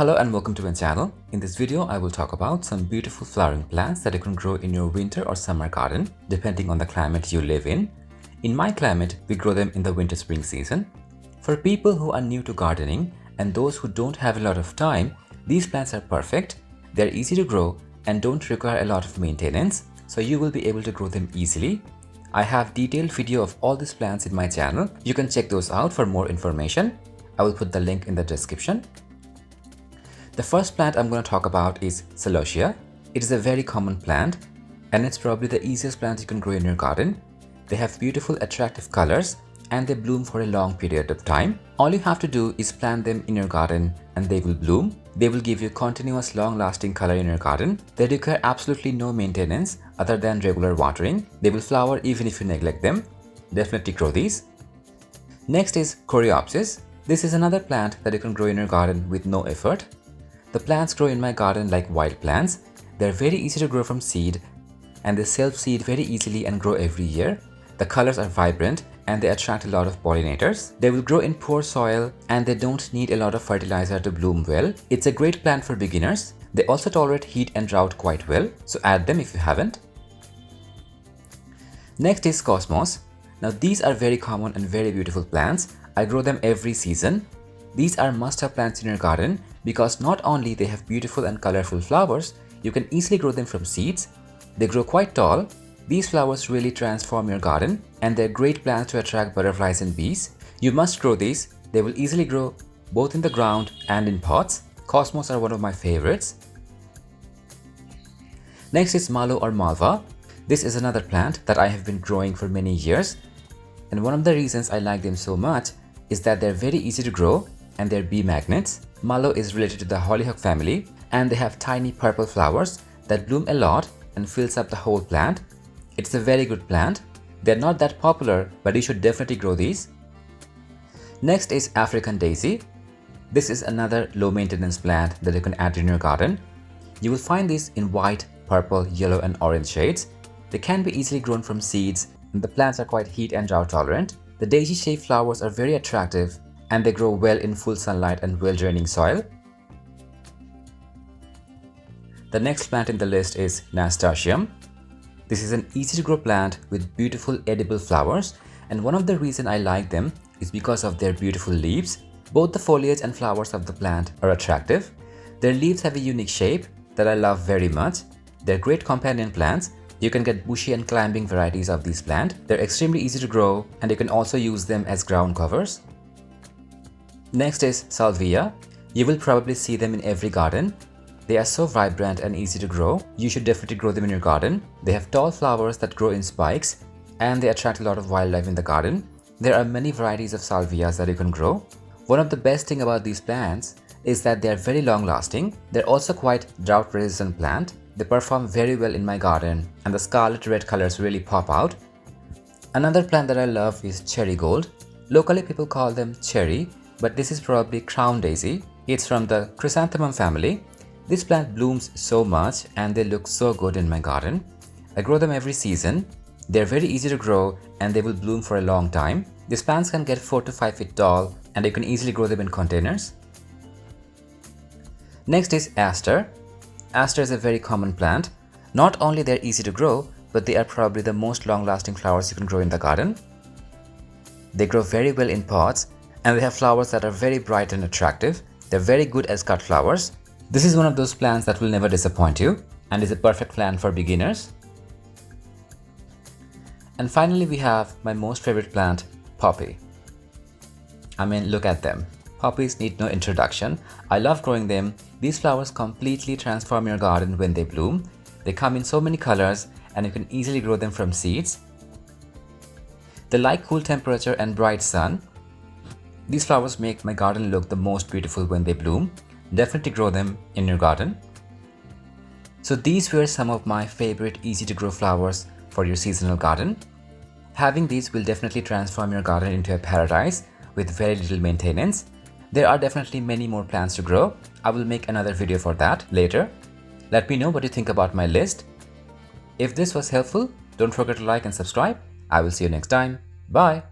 Hello and welcome to my channel. In this video, I will talk about some beautiful flowering plants that you can grow in your winter or summer garden, depending on the climate you live in. In my climate, we grow them in the winter-spring season. For people who are new to gardening and those who don't have a lot of time, these plants are perfect. They're easy to grow and don't require a lot of maintenance, so you will be able to grow them easily. I have detailed video of all these plants in my channel. You can check those out for more information. I will put the link in the description. The first plant I'm going to talk about is Celosia. It is a very common plant and it's probably the easiest plant you can grow in your garden. They have beautiful attractive colors and they bloom for a long period of time. All you have to do is plant them in your garden and they will bloom. They will give you continuous long-lasting color in your garden. They require absolutely no maintenance other than regular watering. They will flower even if you neglect them. Definitely grow these. Next is Coreopsis. This is another plant that you can grow in your garden with no effort. The plants grow in my garden like wild plants. They're very easy to grow from seed and they self-seed very easily and grow every year. The colors are vibrant and they attract a lot of pollinators. They will grow in poor soil and they don't need a lot of fertilizer to bloom well. It's a great plant for beginners. They also tolerate heat and drought quite well, so add them if you haven't. Next is Cosmos. Now these are very common and very beautiful plants. I grow them every season. These are must-have plants in your garden because not only they have beautiful and colorful flowers, you can easily grow them from seeds. They grow quite tall. These flowers really transform your garden and they're great plants to attract butterflies and bees. You must grow these. They will easily grow both in the ground and in pots. Cosmos are one of my favorites. Next is Mallow or Malva. This is another plant that I have been growing for many years. And one of the reasons I like them so much is that they're very easy to grow and they're bee magnets. Mallow is related to the hollyhock family and they have tiny purple flowers that bloom a lot and fills up the whole plant. It's a very good plant. They're not that popular, but you should definitely grow these. Next is African Daisy. This is another low maintenance plant that you can add in your garden. You will find these in white, purple, yellow and orange shades. They can be easily grown from seeds and the plants are quite heat and drought tolerant. The daisy-shaped flowers are very attractive and they grow well in full sunlight and well-draining soil. The next plant in the list is Nasturtium. This is an easy-to-grow plant with beautiful edible flowers, and one of the reasons I like them is because of their beautiful leaves. Both the foliage and flowers of the plant are attractive. Their leaves have a unique shape that I love very much. They're great companion plants. You can get bushy and climbing varieties of these plants. They're extremely easy to grow and you can also use them as ground covers. Next is Salvia. You will probably see them in every garden. They are so vibrant and easy to grow. You should definitely grow them in your garden. They have tall flowers that grow in spikes and they attract a lot of wildlife in the garden. There are many varieties of salvias that you can grow. One of the best thing about these plants is that they are very long lasting. They're also quite drought resistant plant. They perform very well in my garden and the scarlet red colors really pop out. Another plant that I love is Cherry Gold. Locally people call them cherry, but this is probably crown daisy. It's from the chrysanthemum family. This plant blooms so much and they look so good in my garden. I grow them every season. They're very easy to grow and they will bloom for a long time. These plants can get 4 to 5 feet tall and you can easily grow them in containers. Next is Aster. Aster is a very common plant. Not only they're easy to grow, but they are probably the most long-lasting flowers you can grow in the garden. They grow very well in pots and they have flowers that are very bright and attractive. They're very good as cut flowers. This is one of those plants that will never disappoint you and is a perfect plant for beginners. And finally we have my most favorite plant, Poppy. I mean, look at them. Poppies need no introduction. I love growing them. These flowers completely transform your garden when they bloom. They come in so many colors and you can easily grow them from seeds. They like cool temperature and bright sun. These flowers make my garden look the most beautiful when they bloom. Definitely grow them in your garden. So these were some of my favorite easy to grow flowers for your seasonal garden. Having these will definitely transform your garden into a paradise with very little maintenance. There are definitely many more plants to grow. I will make another video for that later. Let me know what you think about my list. If this was helpful, don't forget to like and subscribe. I will see you next time. Bye.